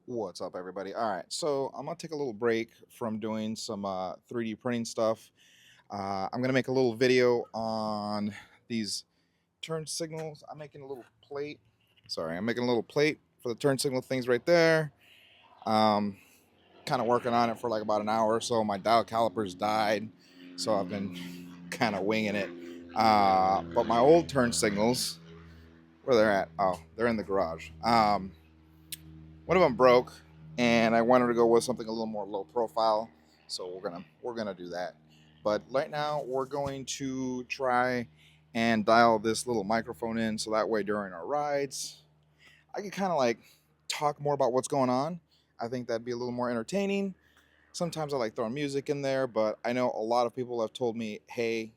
What's up, everybody? All right, so I'm gonna take a little break from doing some 3D printing stuff. I'm gonna make a little video on these turn signals. I'm making a little plate. Sorry, I'm making a little plate for the turn signal things right there. Kind of working on it for like about an hour or so. My dial calipers died, so I've been kind of winging it. But my old turn signals, where they're at? Oh, they're in the garage. One of them broke, and I wanted to go with something a little more low profile, so we're gonna do that. But right now we're going to try and dial this little microphone in, so that way during our rides I can kind of like talk more about what's going on. I think that'd be a little more entertaining. Sometimes I like throwing music in there, but I know a lot of people have told me, hey,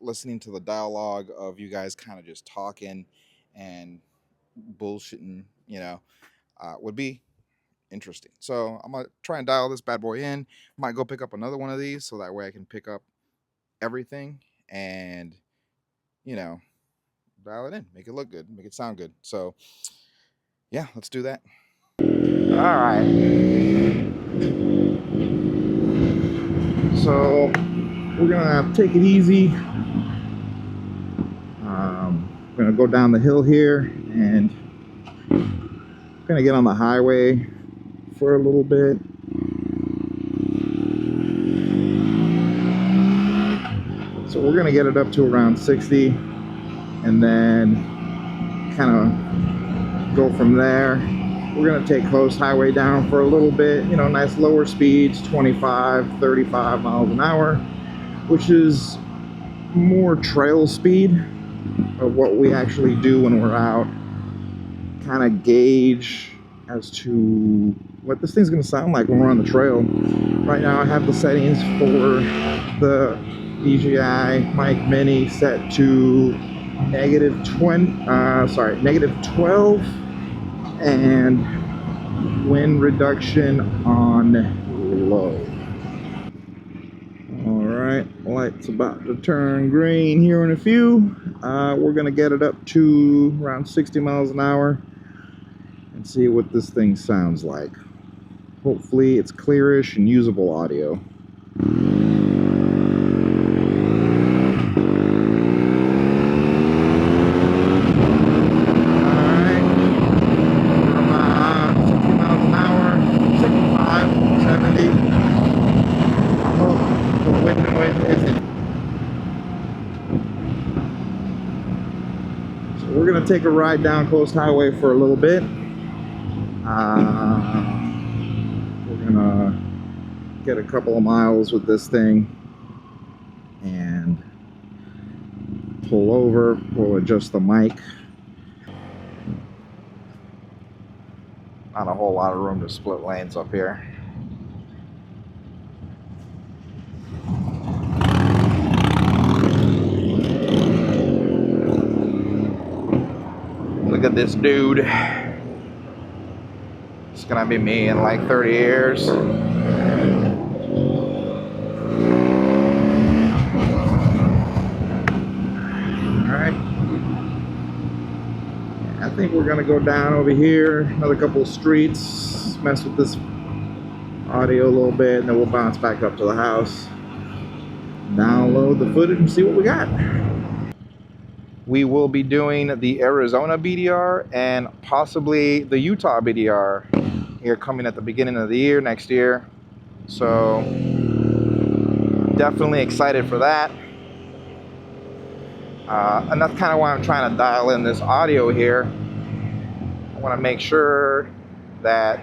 listening to the dialogue of you guys kind of just talking and bullshitting, would be interesting. So I'm gonna try and dial this bad boy in. Might go pick up another one of these so that way I can pick up everything and dial it in, make it look good, make it sound good. So yeah, let's do that. All right, so we're gonna take it easy. We're gonna go down the hill here and gonna get on the highway for a little bit. So we're gonna get it up to around 60 and then kind of go from there. We're gonna take coast highway down for a little bit, nice lower speeds, 25, 35 miles an hour, which is more trail speed of what we actually do when we're out. Kind of gauge as to what this thing's gonna sound like when we're on the trail. Right now I have the settings for the DJI Mic Mini set to -12 and wind reduction on low. All right, light's about to turn green here in a few. We're gonna get it up to around 60 miles an hour and see what this thing sounds like. Hopefully it's clearish and usable audio. We're gonna take a ride down Coast Highway for a little bit. We're gonna get a couple of miles with this thing and pull over. We'll adjust the mic. Not a whole lot of room to split lanes up here. Look at this dude. It's gonna be me in like 30 years. Alright. I think we're gonna go down over here, another couple of streets, mess with this audio a little bit, and then we'll bounce back up to the house, download the footage, and see what we got. We will be doing the Arizona BDR and possibly the Utah BDR here coming at the beginning of the year, next year. So definitely excited for that. And that's kind of why I'm trying to dial in this audio here. I want to make sure that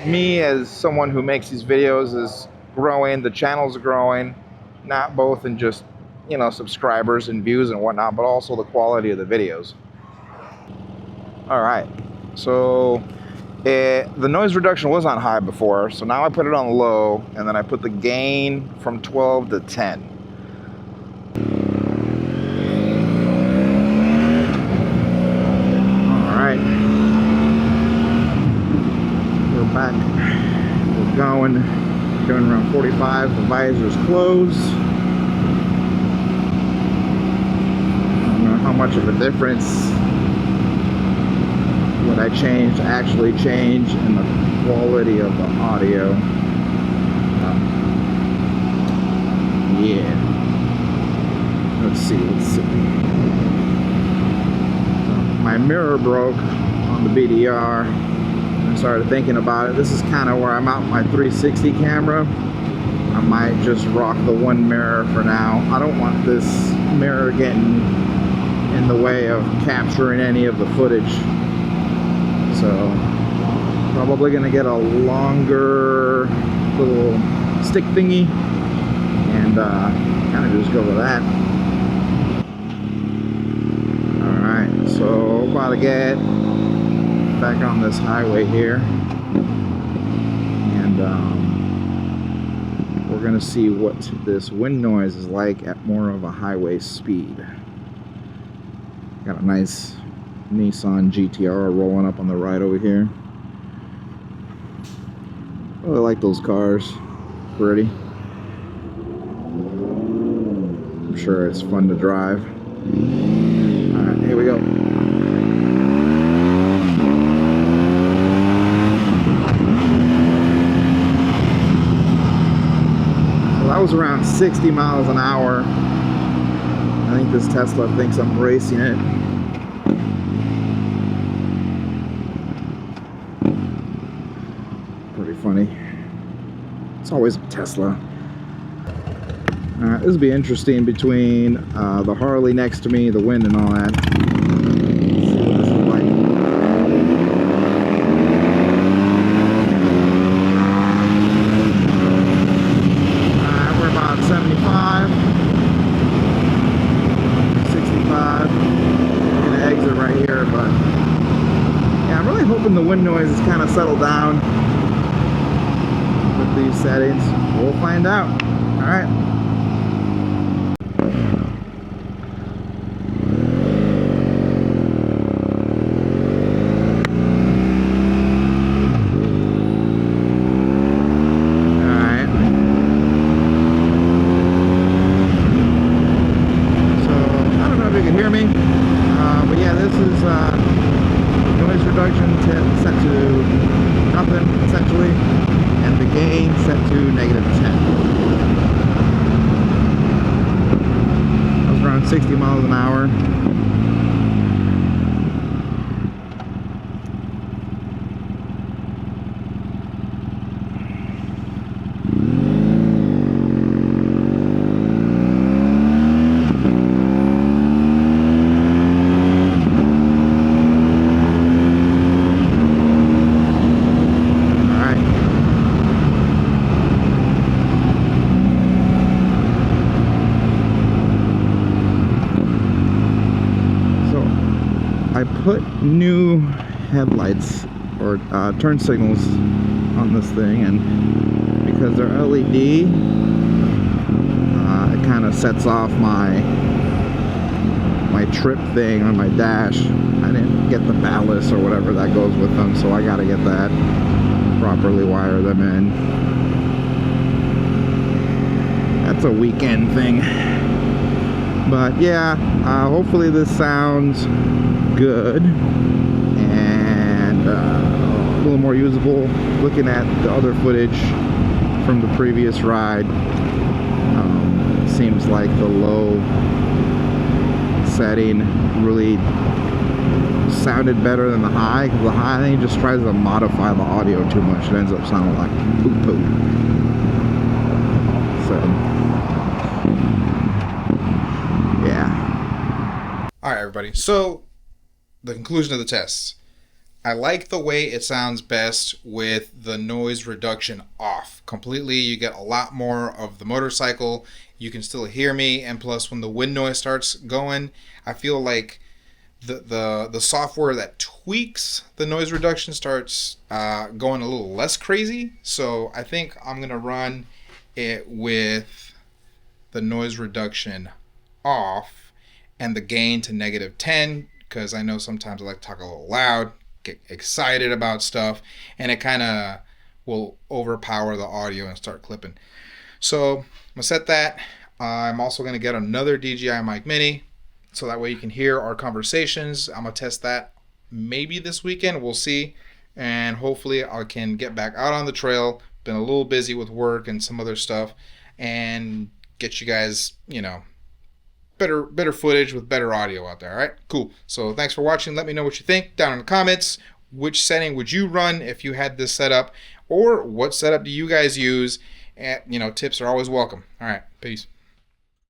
me as someone who makes these videos is growing, the channel's growing, not both in just subscribers and views and whatnot, but also the quality of the videos. All right, so the noise reduction was on high before, so now I put it on low, and then I put the gain from 12 to 10. All right, we're back. We're going around 45. The visor's closed. How much of a difference would I changed actually change in the quality of the audio. Yeah. Let's see. My mirror broke on the BDR. I started thinking about it. This is kind of where I mount my 360 camera. I might just rock the one mirror for now. I don't want this mirror getting in the way of capturing any of the footage. So probably gonna get a longer little stick thingy and kind of just go with that. Alright, so about to get back on this highway here, and we're gonna see what this wind noise is like at more of a highway speed. Got a nice Nissan GTR rolling up on the right over here. Really like those cars. Pretty. I'm sure it's fun to drive. Alright, here we go. So that was around 60 miles an hour. I think this Tesla thinks I'm racing it. Pretty funny. It's always a Tesla. This will be interesting between the Harley next to me, the wind and all that. Let's see what this is like. We're about 75, 65. I'm gonna exit right here, but yeah, I'm really hoping the wind noise is kind of settled down with these settings. We'll find out. All right. Set to nothing essentially, and the gain set to -10. That was around 60 miles an hour. I put new headlights or turn signals on this thing, and because they're LED, it kind of sets off my trip thing on my dash. I didn't get the ballast or whatever that goes with them, so I gotta get that, properly wire them in. That's a weekend thing. But yeah, hopefully this sounds good and a little more usable. Looking at the other footage from the previous ride, it seems like the low setting really sounded better than the high, because the high, I think, just tries to modify the audio too much. It ends up sounding like poo-poo. So yeah. Alright everybody, so the conclusion of the test. I like the way it sounds best with the noise reduction off completely. You get a lot more of the motorcycle. You can still hear me, and plus when the wind noise starts going, I feel like the software that tweaks the noise reduction starts going a little less crazy. So I think I'm gonna run it with the noise reduction off and the gain to -10, because I know sometimes I like to talk a little loud, get excited about stuff, and it kind of will overpower the audio and start clipping. So I'm gonna set that. I'm also gonna get another DJI Mic Mini, so that way you can hear our conversations. I'm gonna test that maybe this weekend. We'll see. And hopefully I can get back out on the trail. Been a little busy with work and some other stuff, and get you guys, better footage with better audio out there. All right, cool. So thanks for watching. Let me know what you think down in the comments. Which setting would you run if you had this setup, or what setup do you guys use? And tips are always welcome. All right, peace.